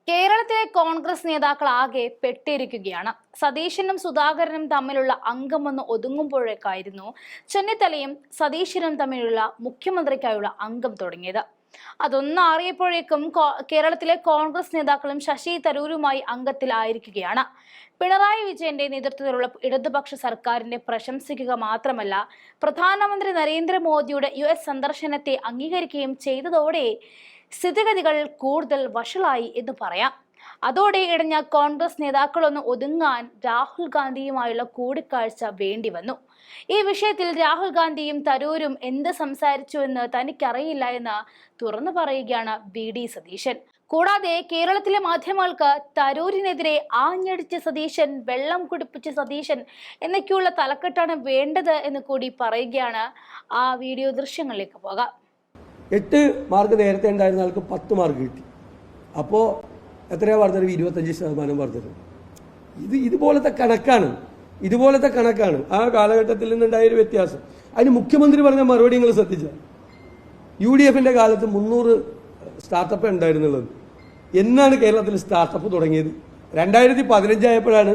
കേരളത്തിലെ കോൺഗ്രസ് നേതാക്കളാകെ പെട്ടിരിക്കുകയാണ്. സതീശനും സുധാകരനും തമ്മിലുള്ള അംഗമൊന്ന് ഒതുങ്ങുമ്പോഴേക്കായിരുന്നു ചെന്നിത്തലയും സതീശനും തമ്മിലുള്ള മുഖ്യമന്ത്രിക്കായുള്ള അംഗം തുടങ്ങിയത്. അതൊന്നറിയപ്പോഴേക്കും കേരളത്തിലെ കോൺഗ്രസ് നേതാക്കളും ശശി തരൂരുമായി അംഗത്തിലായിരിക്കുകയാണ്. പിണറായി വിജയന്റെ നേതൃത്വത്തിലുള്ള ഇടതുപക്ഷ സർക്കാരിനെ പ്രശംസിക്കുക മാത്രമല്ല, പ്രധാനമന്ത്രി നരേന്ദ്രമോദിയുടെ US സന്ദർശനത്തെ അംഗീകരിക്കുകയും ചെയ്തതോടെ സ്ഥിതിഗതികൾ കൂടുതൽ വഷളായി എന്ന് പറയാം. അതോടെ ഇടഞ്ഞ കോൺഗ്രസ് നേതാക്കളൊന്ന് ഒതുങ്ങാൻ രാഹുൽ ഗാന്ധിയുമായുള്ള കൂടിക്കാഴ്ച വേണ്ടി വന്നു. ഈ വിഷയത്തിൽ രാഹുൽ ഗാന്ധിയും തരൂരും എന്ത് സംസാരിച്ചുവെന്ന് തനിക്കറിയില്ല എന്ന് തുറന്നു പറയുകയാണ് VD സതീശൻ. കൂടാതെ കേരളത്തിലെ മാധ്യമങ്ങൾക്ക് തരൂരിനെതിരെ ആഞ്ഞടിച്ച സതീശൻ, വെള്ളം കുടിപ്പിച്ച സതീശൻ എന്നൊക്കെയുള്ള തലക്കെട്ടാണ് വേണ്ടത് എന്ന് കൂടി പറയുകയാണ്. ആ വീഡിയോ ദൃശ്യങ്ങളിലേക്ക് പോകാം. 8 മാർക്ക് നേരത്തെ ഉണ്ടായിരുന്ന ആൾക്ക് 10 മാർക്ക് കിട്ടി. അപ്പോൾ എത്രയാണ് വർദ്ധനവ്? 25% വർദ്ധനവ്. ഇതുപോലത്തെ കണക്കാണ് ആ കാലഘട്ടത്തിൽ നിന്നുണ്ടായൊരു വ്യത്യാസം. അതിന് മുഖ്യമന്ത്രി പറഞ്ഞ മറുപടി നിങ്ങൾ ശ്രദ്ധിച്ചാൽ, UDFന്റെ കാലത്ത് 300 സ്റ്റാർട്ടപ്പ് ഉണ്ടായിരുന്നുള്ളത്. എന്നാണ് കേരളത്തിൽ സ്റ്റാർട്ടപ്പ് തുടങ്ങിയത്? 2015 ആയപ്പോഴാണ്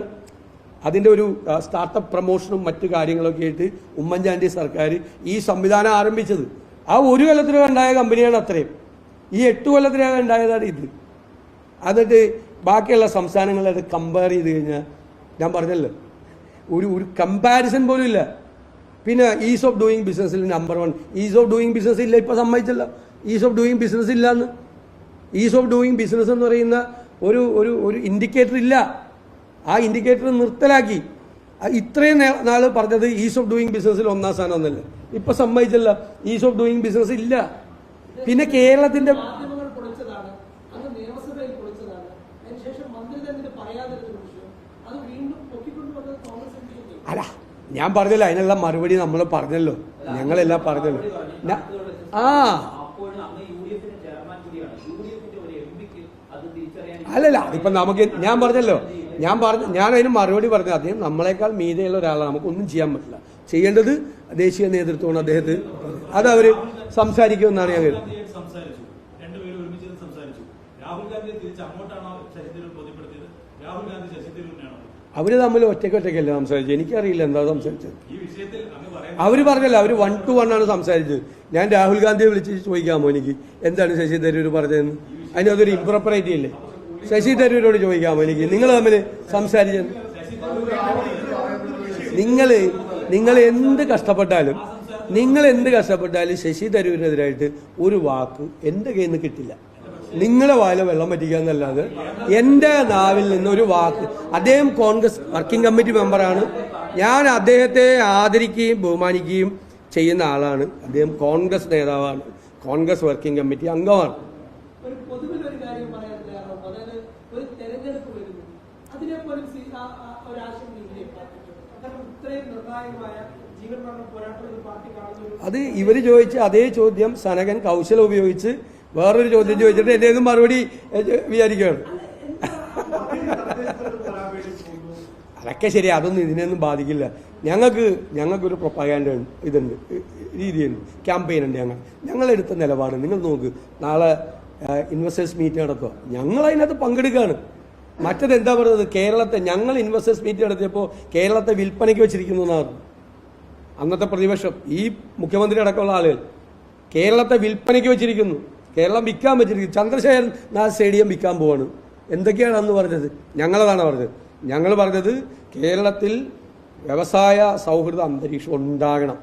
അതിൻ്റെ ഒരു സ്റ്റാർട്ടപ്പ് പ്രൊമോഷനും മറ്റു കാര്യങ്ങളൊക്കെ ആയിട്ട് ഉമ്മൻചാണ്ടി സർക്കാർ ഈ സംവിധാനം ആരംഭിച്ചത്. ആ 1 കൊല്ലത്തിനകം ഉണ്ടായ കമ്പനിയാണ് അത്രയും. ഈ 8 കൊല്ലത്തിനകം ഉണ്ടായതാണ് ഇത്. എന്നിട്ട് ബാക്കിയുള്ള സംസ്ഥാനങ്ങളായിട്ട് കമ്പയർ ചെയ്ത് കഴിഞ്ഞാൽ ഞാൻ പറഞ്ഞല്ലോ, ഒരു കമ്പാരിസൺ പോലും ഇല്ല. പിന്നെ ഈസ് ഓഫ് ഡൂയിങ് ബിസിനസ്സിൽ number 1. Is of doing business ഇല്ല, ഇപ്പോൾ സമ്മതിച്ചല്ലോ. ഈസ് ഓഫ് ഡൂയിങ് ബിസിനസ് ഇല്ല എന്ന്. ഈസ് ഓഫ് ഡൂയിങ് ബിസിനസ് എന്ന് പറയുന്ന ഒരു ഇൻഡിക്കേറ്റർ ഇല്ല. ആ ഇൻഡിക്കേറ്റർ നിർത്തലാക്കി. ഇത്രയും നാൾ പറഞ്ഞത് ഈസ് ഓഫ് ഡൂയിങ് ബിസിനസ്സിൽ 1ാം സ്ഥാനം ഒന്നല്ല. ഇപ്പൊ സമ്മതിച്ചല്ല, ഈസ് ഓഫ് ഡൂയിങ് ബിസിനസ് ഇല്ല. പിന്നെ കേരളത്തിന്റെ അല്ല, ഞാൻ പറഞ്ഞല്ലോ, അതിനുള്ള മറുപടി നമ്മൾ പറഞ്ഞല്ലോ, ഞങ്ങളെല്ലാം പറഞ്ഞല്ലോ. അല്ലല്ല, അതിപ്പോ നമുക്ക് ഞാൻ അതിന് മറുപടി പറഞ്ഞു. അദ്ദേഹം നമ്മളെക്കാൾ മീതെയുള്ള ഒരാളാണ്, നമുക്കൊന്നും ചെയ്യാൻ പറ്റില്ല. ചെയ്യേണ്ടത് ദേശീയ നേതൃത്വമാണ്. അദ്ദേഹത്തിന് അത് അവര് സംസാരിക്കുമെന്നാണ് ഞാൻ കരുതുന്നത്. അവര് തമ്മിൽ ഒറ്റയ്ക്കല്ലേ സംസാരിച്ചത്? എനിക്കറിയില്ല എന്താ സംസാരിച്ചത്. അവര് പറഞ്ഞല്ലോ, അവര് 1 to 1 ആണ് സംസാരിച്ചത്. ഞാൻ രാഹുൽ ഗാന്ധിയെ വിളിച്ച് ചോദിക്കാമോ എനിക്ക് എന്താണ് ശശി തരൂർ പറഞ്ഞതെന്ന്? അതിനതൊരു ഇംപ്രോപ്പറേറ്റി അല്ലേ? ശശി തരൂരോട് ചോദിക്കാമോ എനിക്ക് നിങ്ങൾ തമ്മിൽ സംസാരിച്ചത്? നിങ്ങൾ എന്ത് കഷ്ടപ്പെട്ടാലും ശശി തരൂരിനെതിരായിട്ട് ഒരു വാക്ക് എൻ്റെ കയ്യിൽ നിന്ന് കിട്ടില്ല. നിങ്ങളെ വായിലെ വെള്ളം പറ്റിക്കാന്നല്ലാതെ എൻ്റെ നാവിൽ നിന്ന് ഒരു വാക്ക്. അദ്ദേഹം കോൺഗ്രസ് വർക്കിംഗ് കമ്മിറ്റി മെമ്പറാണ്. ഞാൻ അദ്ദേഹത്തെ ആദരിക്കുകയും ബഹുമാനിക്കുകയും ചെയ്യുന്ന ആളാണ്. അദ്ദേഹം കോൺഗ്രസ് നേതാവാണ്, കോൺഗ്രസ് വർക്കിംഗ് കമ്മിറ്റി അംഗമാണ്. അത് ഇവര് ചോദിച്ച അതേ ചോദ്യം സനകൻ കൗശലം ഉപയോഗിച്ച് വേറൊരു ചോദ്യം ചോദിച്ചിട്ട് എന്റെ മറുപടി വിചാരിക്കുകയാണ്. അതൊക്കെ ശരി, അതൊന്നും ഇതിനൊന്നും ബാധിക്കില്ല. ഞങ്ങൾക്കൊരു പ്രൊപ്പഗാൻഡ ഇതുണ്ട്, രീതിയുണ്ട്, ക്യാമ്പയിൻ ഉണ്ട്. ഞങ്ങളെടുത്ത നിലപാട് നിങ്ങൾ നോക്ക്. നാളെ ഇൻവെസ്റ്റേഴ്സ് മീറ്റ് നടത്തുക, ഞങ്ങൾ അതിനകത്ത് പങ്കെടുക്കുകയാണ്. മറ്റത് എന്താ പറയുന്നത്? ഞങ്ങൾ ഇൻവെസ്റ്റേഴ്സ് മീറ്റ് നടത്തിയപ്പോൾ കേരളത്തെ വിൽപ്പനയ്ക്ക് വെച്ചിരിക്കുന്നു എന്നാണ് അന്നത്തെ പ്രതിപക്ഷം. ഈ മുഖ്യമന്ത്രി അടക്കമുള്ള ആളുകൾ കേരളത്തെ വിൽപ്പനയ്ക്ക് വെച്ചിരിക്കുന്നു, കേരളം വിൽക്കാൻ വെച്ചിരിക്കുന്നു. ചന്ദ്രശേഖരൻ സ്റ്റേഡിയം വിൽക്കാൻ പോവാണ്. എന്തൊക്കെയാണ് അന്ന് പറഞ്ഞത്? ഞങ്ങളതാണ് പറഞ്ഞത്. ഞങ്ങൾ പറഞ്ഞത് കേരളത്തിൽ വ്യവസായ സൗഹൃദ അന്തരീക്ഷം ഉണ്ടാകണം.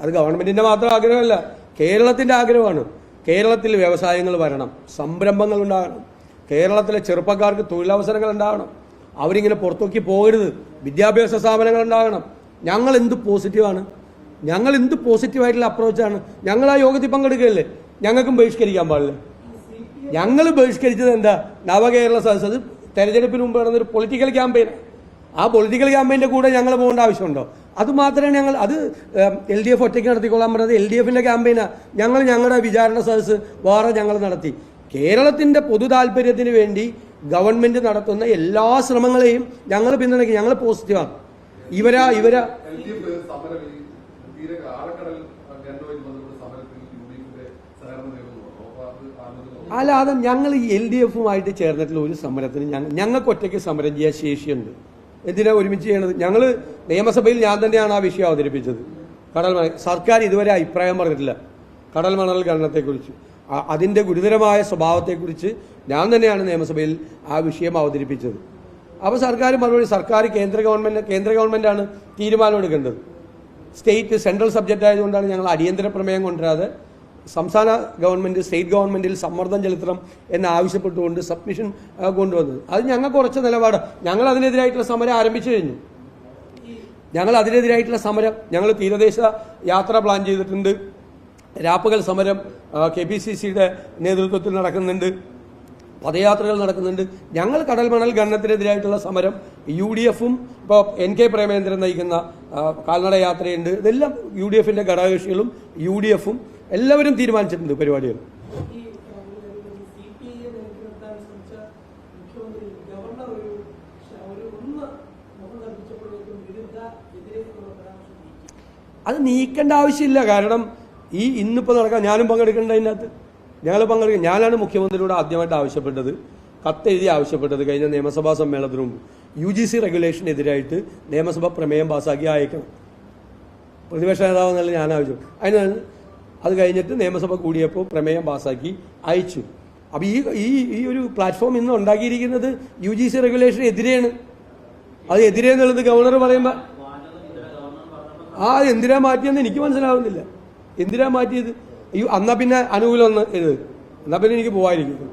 അത് ഗവൺമെന്റിന്റെ മാത്രം ആഗ്രഹമല്ല, കേരളത്തിന്റെ ആഗ്രഹമാണ്. കേരളത്തിൽ വ്യവസായങ്ങൾ വരണം, സംരംഭങ്ങൾ ഉണ്ടാകണം, കേരളത്തിലെ ചെറുപ്പക്കാർക്ക് തൊഴിലവസരങ്ങൾ ഉണ്ടാകണം, അവരിങ്ങനെ പുറത്തേക്ക് പോകരുത്, വിദ്യാഭ്യാസ സ്ഥാപനങ്ങൾ ഉണ്ടാകണം. ഞങ്ങൾ എന്ത് പോസിറ്റീവായിട്ടുള്ള അപ്രോച്ചാണ്. ഞങ്ങൾ ആ യോഗത്തിൽ പങ്കെടുക്കുകയല്ലേ? ഞങ്ങൾക്കും ബഹിഷ്കരിക്കാൻ പാടില്ല. ഞങ്ങൾ ബഹിഷ്കരിച്ചത് എന്താ? നവകേരള സദസ്സ്. അത് തെരഞ്ഞെടുപ്പിന് മുമ്പ് നടന്നൊരു പൊളിറ്റിക്കൽ ക്യാമ്പയിൻ. ആ പൊളിറ്റിക്കൽ ക്യാമ്പയിൻ്റെ കൂടെ ഞങ്ങൾ പോകേണ്ട ആവശ്യമുണ്ടോ? അത് മാത്രമേ അത് LDF ഒറ്റയ്ക്ക് നടത്തിക്കൊള്ളാൻ പറഞ്ഞത്. LDFന്റെ ക്യാമ്പയിനാണ്. ഞങ്ങളുടെ വിചാരണ സദസ്സ് വേറെ ഞങ്ങൾ നടത്തി. കേരളത്തിന്റെ പൊതു താല്പര്യത്തിന് വേണ്ടി ഗവൺമെന്റ് നടത്തുന്ന എല്ലാ ശ്രമങ്ങളെയും ഞങ്ങൾ പിന്തുണയ്ക്കും. ഞങ്ങൾ പോസിറ്റീവാണ്. ഇവരാ അല്ലാതെ ഞങ്ങൾ LDF-ഉമായിട്ട് ചേർന്നിട്ടുള്ള ഒരു സമരത്തിന് ഞങ്ങൾക്ക് ഒറ്റയ്ക്ക് സമരം ചെയ്യാൻ ശേഷിയുണ്ട്. എന്തിനാ ഒരുമിച്ച് ചെയ്യണത്? ഞങ്ങൾ നിയമസഭയിൽ ഞാൻ തന്നെയാണ് ആ വിഷയം അവതരിപ്പിച്ചത്. സർക്കാർ ഇതുവരെ അഭിപ്രായം പറഞ്ഞിട്ടില്ല കടൽ മണൽ ഖനനത്തെക്കുറിച്ച്. അതിൻ്റെ ഗുരുതരമായ സ്വഭാവത്തെക്കുറിച്ച് ഞാൻ തന്നെയാണ് നിയമസഭയിൽ ആ വിഷയം അവതരിപ്പിച്ചത്. അപ്പോൾ സർക്കാർ മറുപടി, കേന്ദ്ര ഗവൺമെൻറ്റാണ് തീരുമാനം എടുക്കേണ്ടത്. സെൻട്രൽ സബ്ജക്റ്റ് ആയതുകൊണ്ടാണ് ഞങ്ങൾ അടിയന്തര പ്രമേയം കൊണ്ടുവരാതെ സംസ്ഥാന ഗവൺമെൻറ് സ്റ്റേറ്റ് ഗവൺമെൻറ്റിൽ സമ്മർദ്ദം ചെലുത്തണം എന്നാവശ്യപ്പെട്ടുകൊണ്ട് സബ്മിഷൻ കൊണ്ടുവന്നത്. അത് ഞങ്ങൾക്ക് കുറച്ച് നിലപാട്. ഞങ്ങൾ അതിനെതിരായിട്ടുള്ള സമരം ആരംഭിച്ചു കഴിഞ്ഞു. ഞങ്ങൾ തീരദേശ യാത്ര പ്ലാൻ ചെയ്തിട്ടുണ്ട്. രാപ്പകൽ സമരം KPCC-യുടെ നേതൃത്വത്തിൽ നടക്കുന്നുണ്ട്. പദയാത്രകൾ നടക്കുന്നുണ്ട്. ഞങ്ങൾ കടൽ മണൽ ഖനനത്തിനെതിരായിട്ടുള്ള സമരം UDF-ഉം ഇപ്പോൾ NK പ്രേമേന്ദ്രൻ നയിക്കുന്ന കാൽനട യാത്രയുണ്ട്. ഇതെല്ലാം UDF-ന്റെ ഘടകകക്ഷികളും UDF-ഉം എല്ലാവരും തീരുമാനിച്ചിട്ടുണ്ട് പരിപാടികൾ. അത് നീക്കേണ്ട ആവശ്യമില്ല. കാരണം ഇന്നിപ്പോൾ നടക്കാൻ ഞാനും പങ്കെടുക്കേണ്ട അതിനകത്ത്. ഞാനാണ് മുഖ്യമന്ത്രിയോട് ആദ്യമായിട്ട് ആവശ്യപ്പെട്ടത്, കത്തെഴുതി ആവശ്യപ്പെട്ടത് കഴിഞ്ഞ നിയമസഭാ സമ്മേളനത്തിന് മുമ്പ് UGC റെഗുലേഷനെതിരായിട്ട് നിയമസഭ പ്രമേയം പാസ്സാക്കി അയക്കണം. പ്രതിപക്ഷ നേതാവ് എന്നല്ല ഞാൻ ആവശ്യം. അത് കഴിഞ്ഞിട്ട് നിയമസഭ കൂടിയപ്പോൾ പ്രമേയം പാസ്സാക്കി അയച്ചു. അപ്പോൾ ഈ ഒരു പ്ലാറ്റ്ഫോം ഇന്ന് ഉണ്ടാക്കിയിരിക്കുന്നത് UGC റെഗുലേഷൻ എതിരെയാണ്. അത് എതിരെന്നുള്ളത് ഗവർണർ പറയുമ്പോൾ എന്തിനാ മാറ്റിയെന്ന് എനിക്ക് മനസ്സിലാവുന്നില്ല. എന്തിനാ മാറ്റിയത്? എന്നാ പിന്നെ അനുകൂലം ഒന്ന് എഴുത്, എന്നാ പിന്നെ എനിക്ക് പോകാതിരിക്കും.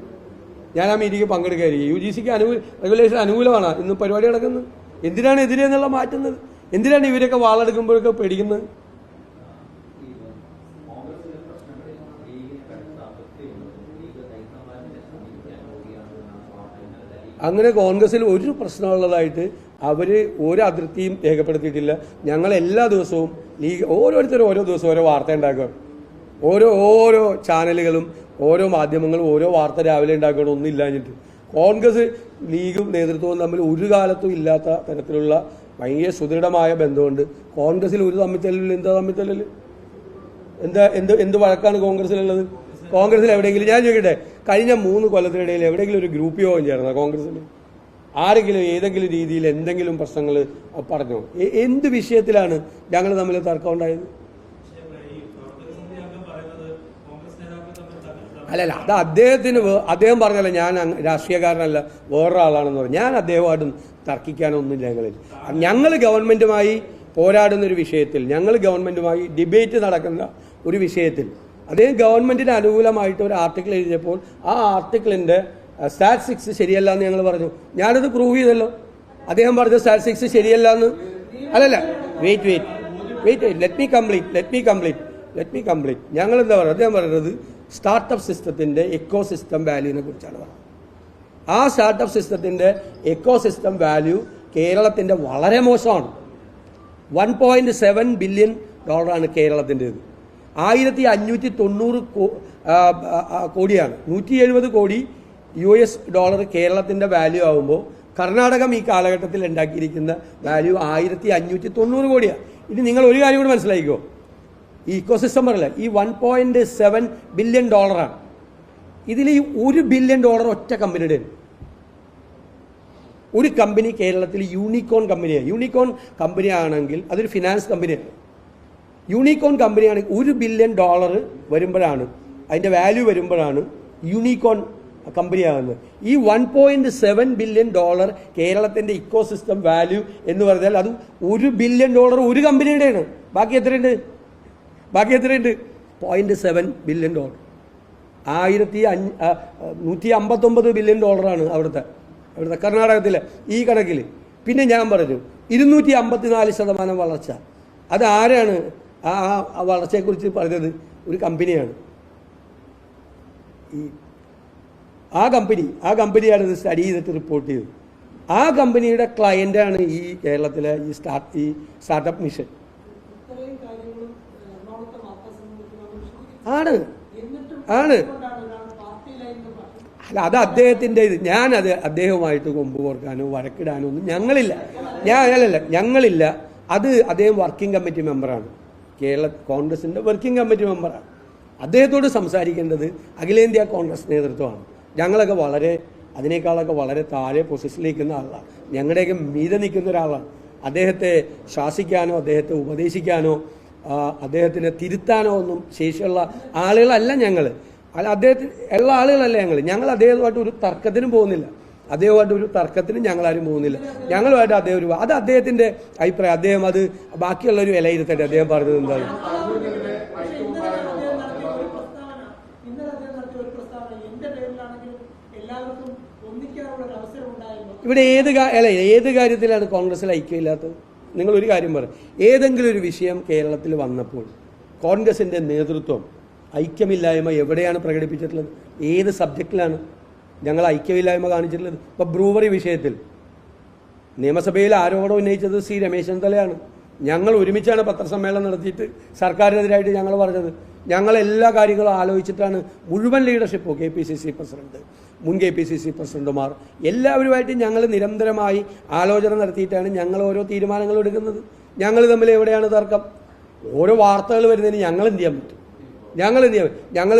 ഞാൻ ആ മീറ്റിംഗ് പങ്കെടുക്കാതിരിക്കും. UGCക്ക് റെഗുലേഷൻ അനുകൂലമാണ് ഇന്ന് പരിപാടി നടക്കുന്നത്. എന്തിനാണ് എതിരെ എന്നുള്ള മാറ്റുന്നത്? എന്തിനാണ് ഇവരൊക്കെ വാളെടുക്കുമ്പോഴൊക്കെ പേടിക്കുന്നത്? അങ്ങനെ കോൺഗ്രസിൽ ഒരു പ്രശ്നമുള്ളതായിട്ട് അവർ ഒരു അതിർത്തിയും രേഖപ്പെടുത്തിയിട്ടില്ല. ഞങ്ങൾ എല്ലാ ദിവസവും ഓരോരുത്തരും ഓരോ ദിവസവും ഓരോ വാർത്ത ഉണ്ടാക്കുകയാണ്. ഓരോ ചാനലുകളും ഓരോ മാധ്യമങ്ങളും ഓരോ വാർത്ത രാവിലെ ഉണ്ടാക്കണം, ഒന്നും ഇല്ലാഞ്ഞിട്ട്. കോൺഗ്രസ് ലീഗും നേതൃത്വവും തമ്മിൽ ഒരു കാലത്തും ഇല്ലാത്ത തരത്തിലുള്ള ഭയങ്കര സുദൃഢമായ ബന്ധമുണ്ട്. കോൺഗ്രസിൽ ഒരു തമ്മിത്തല്ലിൽ എന്ത് വഴക്കാണ് കോൺഗ്രസിലുള്ളത്? കോൺഗ്രസിൽ എവിടെയെങ്കിലും, ഞാൻ ചോദിക്കട്ടെ, കഴിഞ്ഞ 3 കൊല്ലത്തിനിടയിൽ എവിടെയെങ്കിലും ഒരു ഗ്രൂപ്പ് യോഗം ചേർന്ന കോൺഗ്രസിൽ? ആരെങ്കിലും ഏതെങ്കിലും രീതിയിൽ എന്തെങ്കിലും പ്രശ്നങ്ങൾ പറഞ്ഞോ? എന്ത് വിഷയത്തിലാണ് ഞങ്ങൾ തമ്മിൽ തർക്കം ഉണ്ടായത്? അല്ലല്ല, അത് അദ്ദേഹം പറഞ്ഞല്ലോ, ഞാൻ രാഷ്ട്രീയക്കാരനല്ല വേറൊരാളാണെന്ന് പറഞ്ഞു. ഞാൻ അദ്ദേഹമായിട്ടും തർക്കിക്കാനൊന്നുമില്ല. ഞങ്ങൾ ഗവൺമെൻറ്റുമായി പോരാടുന്നൊരു വിഷയത്തിൽ, ഞങ്ങൾ ഗവൺമെൻറ്റുമായി ഡിബേറ്റ് നടക്കുന്ന ഒരു വിഷയത്തിൽ അദ്ദേഹം ഗവൺമെൻറ്റിന് അനുകൂലമായിട്ട് ഒരു ആർട്ടിക്കിൾ എഴുതിയപ്പോൾ ആ ആർട്ടിക്കിളിൻ്റെ സ്റ്റാറ്റിസ്റ്റിക്സ് ശരിയല്ല എന്ന് ഞങ്ങൾ പറഞ്ഞു. ഞാനത് പ്രൂവ് ചെയ്തല്ലോ. അദ്ദേഹം പറഞ്ഞ സ്റ്റാറ്റിസ്റ്റിക്സ് ശരിയല്ല എന്ന്. അല്ലല്ല, വെയിറ്റ് ലെറ്റ് മീ കംപ്ലീറ്റ്. ഞങ്ങൾ എന്താ പറയുക? അദ്ദേഹം പറയുന്നത് സ്റ്റാർട്ടപ്പ് സിസ്റ്റത്തിൻ്റെ എക്കോസിസ്റ്റം വാല്യൂവിനെ കുറിച്ചാണ് പറയുന്നത്. ആ സ്റ്റാർട്ടപ്പ് സിസ്റ്റത്തിൻ്റെ എക്കോസിസ്റ്റം വാല്യൂ കേരളത്തിൻ്റെ വളരെ മോശമാണ്. $1.7 ബില്യൺ കേരളത്തിൻ്റേത്. 1590 കോടിയാണ്. 170 കോടി US ഡോളർ കേരളത്തിൻ്റെ വാല്യൂ ആകുമ്പോൾ കർണാടകം ഈ കാലഘട്ടത്തിൽ ഉണ്ടാക്കിയിരിക്കുന്ന വാല്യൂ 1590 കോടിയാണ്. ഇനി നിങ്ങൾ ഒരു കാര്യം കൂടി മനസ്സിലാക്കിക്കോ. ഈ ഇക്കോസിസ്റ്റം പറയില്ല, ഈ $1.7 ബില്യൺ ഇതിൽ ഈ $1 ബില്യൺ ഒറ്റ കമ്പനിയുടെ. ഒരു കമ്പനി കേരളത്തിൽ യൂണിക്കോൺ കമ്പനിയാണ്. യൂണിക്കോൺ കമ്പനി ആണെങ്കിൽ അതൊരു ഫിനാൻസ് കമ്പനിയാണ്. യൂണിക്കോൺ കമ്പനിയാണെങ്കിൽ $1 ബില്യൺ വരുമ്പോഴാണ്, അതിൻ്റെ വാല്യൂ വരുമ്പോഴാണ് യൂണിക്കോൺ കമ്പനിയാകുന്നത്. ഈ $1.7 ബില്യൺ കേരളത്തിൻ്റെ ഇക്കോസിസ്റ്റം വാല്യൂ എന്ന് പറഞ്ഞാൽ അത് $1 ബില്യൺ ഒരു കമ്പനിയുടെയാണ്. ബാക്കി എത്രയുണ്ട്? 0.7 ബില്യൺ. 159 ബില്യൺ അവിടുത്തെ കർണാടകത്തിലെ ഈ കണക്കിൽ. പിന്നെ ഞാൻ പറഞ്ഞു 254% വളർച്ച. അത് ആരാണ് ആ വളർച്ചയെക്കുറിച്ച് പറഞ്ഞത്? ഒരു കമ്പനിയാണ്. ആ കമ്പനിയാണ് ഇത് സ്റ്റഡി ചെയ്തിട്ട് റിപ്പോർട്ട് ചെയ്തത്. ആ കമ്പനിയുടെ ക്ലയൻ്റാണ് ഈ കേരളത്തിലെ ഈ സ്റ്റാർട്ടപ്പ് മിഷൻ. ആണ് അല്ല, അത് അദ്ദേഹത്തിൻ്റെ ഇത്. ഞാനത് അദ്ദേഹവുമായിട്ട് കൊമ്പ് കോർക്കാനോ വഴക്കിടാനോ ഒന്നും ഞങ്ങളില്ല. അത് അദ്ദേഹം വർക്കിംഗ് കമ്മിറ്റി മെമ്പറാണ്. കോൺഗ്രസിൻ്റെ വർക്കിംഗ് കമ്മിറ്റി മെമ്പറാണ്. അദ്ദേഹത്തോട് സംസാരിക്കേണ്ടത് അഖിലേന്ത്യാ കോൺഗ്രസ് നേതൃത്വമാണ്. ഞങ്ങളൊക്കെ അതിനേക്കാളൊക്കെ വളരെ താഴെ പൊസിഷനിൽ നിൽക്കുന്ന ആളാണ്, ഞങ്ങളുടെയൊക്കെ മീതെ നിൽക്കുന്ന ഒരാളാണ്. അദ്ദേഹത്തെ ശാസിക്കാനോ അദ്ദേഹത്തെ ഉപദേശിക്കാനോ അദ്ദേഹത്തിനെ തിരുത്താനോ ഒന്നും ശേഷിയുള്ള ആളുകളല്ല ഞങ്ങൾ. അല്ല, അദ്ദേഹത്തിന് ഉള്ള ആളുകളല്ല ഞങ്ങൾ അദ്ദേഹവുമായിട്ട് ഒരു തർക്കത്തിനും പോകുന്നില്ല. അദ്ദേഹമായിട്ട് ഒരു തർക്കത്തിനും ഞങ്ങളാരും പോകുന്നില്ല. ഞങ്ങളുമായിട്ട് അദ്ദേഹം അത് അദ്ദേഹത്തിൻ്റെ അഭിപ്രായം. അദ്ദേഹം അത് ബാക്കിയുള്ളൊരു വിലയിരുത്തട്ടെ. അദ്ദേഹം പറഞ്ഞത് എന്താണ്? ഇവിടെ ഏത് കാര്യത്തിലാണ് കോൺഗ്രസിൽ ഐക്യമില്ലാത്തത്? നിങ്ങളൊരു കാര്യം പറയും, ഏതെങ്കിലും ഒരു വിഷയം കേരളത്തിൽ വന്നപ്പോൾ കോൺഗ്രസിൻ്റെ നേതൃത്വം ഐക്യമില്ലായ്മ എവിടെയാണ് പ്രകടിപ്പിച്ചിട്ടുള്ളത്? ഏത് സബ്ജക്റ്റിലാണ് ഞങ്ങൾ ഐക്യമില്ലായ്മ കാണിച്ചിട്ടുള്ളത്? ഇപ്പോൾ ബ്രൂവറി വിഷയത്തിൽ നിയമസഭയിൽ ആരോപണം ഉന്നയിച്ചത് സി രമേശ് ചെന്നിത്തലയാണ്. ഞങ്ങൾ ഒരുമിച്ചാണ് പത്രസമ്മേളനം നടത്തിയിട്ട് സർക്കാരിനെതിരായിട്ട് ഞങ്ങൾ പറഞ്ഞത്. ഞങ്ങൾ എല്ലാ കാര്യങ്ങളും ആലോചിച്ചിട്ടാണ് മുഴുവൻ ലീഡർഷിപ്പും KPCC പ്രസിഡന്റ്, മുൻ KPCC പ്രസിഡന്റുമാർ എല്ലാവരുമായിട്ട് ഞങ്ങൾ നിരന്തരമായി ആലോചന നടത്തിയിട്ടാണ് ഞങ്ങൾ ഓരോ തീരുമാനങ്ങൾ എടുക്കുന്നത്. ഞങ്ങൾ തമ്മിൽ എവിടെയാണ് തർക്കം? ഓരോ വാർത്തകൾ വരുന്നതിന് ഞങ്ങൾ എന്ത് ചെയ്യാൻ പറ്റും? ഞങ്ങൾ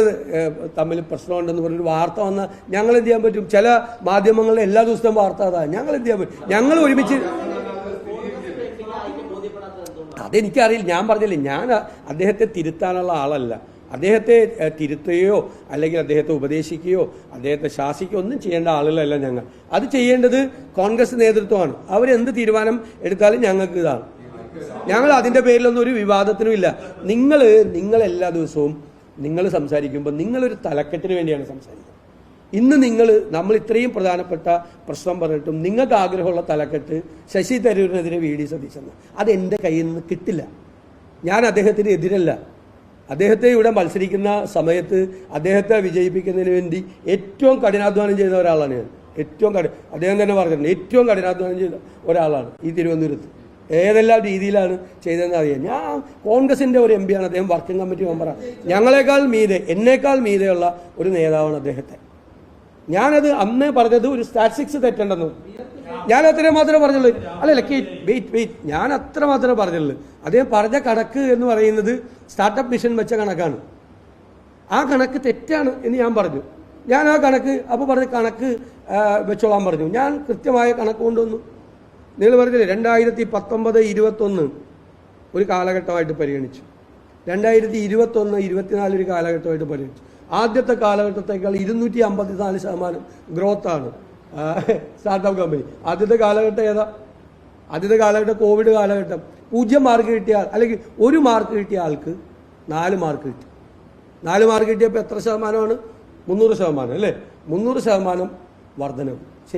തമ്മിൽ പ്രശ്നമുണ്ടെന്ന് പറഞ്ഞൊരു വാർത്ത വന്നാൽ ഞങ്ങൾ എന്ത് ചെയ്യാൻ പറ്റും? ചില മാധ്യമങ്ങളിൽ എല്ലാ ദിവസവും വാർത്ത അതാണ്. ഞങ്ങൾ എന്ത് ചെയ്യാൻ പറ്റും? ഞങ്ങൾ ഒരുമിച്ച് അതെനിക്കറിയില്ല. ഞാൻ പറഞ്ഞില്ലേ, ഞാൻ അദ്ദേഹത്തെ തിരുത്താനുള്ള ആളല്ല. അദ്ദേഹത്തെ തിരുത്തുകയോ അല്ലെങ്കിൽ അദ്ദേഹത്തെ ഉപദേശിക്കുകയോ അദ്ദേഹത്തെ ശാസിക്കുകയോ ഒന്നും ചെയ്യേണ്ട ആളുകളല്ല ഞങ്ങൾ. അത് ചെയ്യേണ്ടത് കോൺഗ്രസ് നേതൃത്വമാണ്. അവരെന്ത് തീരുമാനം എടുത്താലും ഞങ്ങൾക്ക് ഇതാണ്. ഞങ്ങൾ അതിൻ്റെ പേരിലൊന്നും ഒരു വിവാദത്തിനും ഇല്ല. നിങ്ങൾ എല്ലാ ദിവസവും നിങ്ങൾ സംസാരിക്കുമ്പോൾ നിങ്ങളൊരു തലക്കെട്ടിന് വേണ്ടിയാണ് സംസാരിക്കുന്നത്. ഇന്ന് നമ്മൾ ഇത്രയും പ്രധാനപ്പെട്ട പ്രശ്നം പറഞ്ഞിട്ടും നിങ്ങൾക്ക് ആഗ്രഹമുള്ള തലക്കെട്ട് ശശി തരൂരിനെതിരെ VD സതീശൻ, അത് എൻ്റെ കയ്യിൽ നിന്ന് കിട്ടില്ല. ഞാൻ അദ്ദേഹത്തിന് എതിരല്ല. അദ്ദേഹത്തെ ഇവിടെ മത്സരിക്കുന്ന സമയത്ത് അദ്ദേഹത്തെ വിജയിപ്പിക്കുന്നതിന് വേണ്ടി ഏറ്റവും കഠിനാധ്വാനം ചെയ്ത ഒരാളാണ് ഞാൻ. അദ്ദേഹം തന്നെ പറഞ്ഞിട്ടുണ്ട്, ഏറ്റവും കഠിനാധ്വാനം ചെയ്ത ഒരാളാണ് ഈ തിരുവനന്തപുരത്ത്. ഏതെല്ലാം രീതിയിലാണ് ചെയ്തതെന്ന് അറിയാം. ഞാൻ കോൺഗ്രസിൻ്റെ ഒരു MP ആണ്, അദ്ദേഹം വർക്കിംഗ് കമ്മിറ്റി മെമ്പറാണ്. എന്നേക്കാൾ മീതെയുള്ള ഒരു നേതാവാണ് അദ്ദേഹത്തെ. ഞാനത് അന്നേ പറഞ്ഞത് ഒരു സ്റ്റാറ്റിസ്റ്റിക്സ് തെറ്റുണ്ടെന്ന്. ഞാൻ അത്രയും മാത്രമേ പറഞ്ഞുള്ളൂ. അല്ലല്ല, വെയിറ്റ്, ഞാൻ അത്ര മാത്രമേ പറഞ്ഞുള്ളൂ. അദ്ദേഹം പറഞ്ഞ കണക്ക് എന്ന് പറയുന്നത് സ്റ്റാർട്ടപ്പ് മിഷൻ വെച്ച കണക്കാണ്. ആ കണക്ക് തെറ്റാണ് എന്ന് ഞാൻ പറഞ്ഞു. ഞാൻ ആ കണക്ക് കണക്ക് വെച്ചോളാൻ പറഞ്ഞു. ഞാൻ കൃത്യമായ കണക്ക് കൊണ്ടുവന്നു. നിങ്ങൾ പറഞ്ഞില്ലേ 2019-21 ഒരു കാലഘട്ടമായിട്ട് പരിഗണിച്ചു, 2021-24 ഒരു കാലഘട്ടമായിട്ട് പരിഗണിച്ചു. ആദ്യത്തെ കാലഘട്ടത്തേക്കാൾ 254% ഗ്രോത്താണ് സ്റ്റാർട്ടപ്പ് കമ്പനി. ആദ്യത്തെ കാലഘട്ടം ഏതാ? ആദ്യത്തെ കാലഘട്ടം കോവിഡ് കാലഘട്ടം. 0 മാർക്ക് കിട്ടിയ അല്ലെങ്കിൽ 1 മാർക്ക് കിട്ടിയ ആൾക്ക് 4 മാർക്ക് കിട്ടി. 4 മാർക്ക് കിട്ടിയപ്പോൾ എത്ര ശതമാനമാണ്? 300% അല്ലേ? 300% വർധനവ്.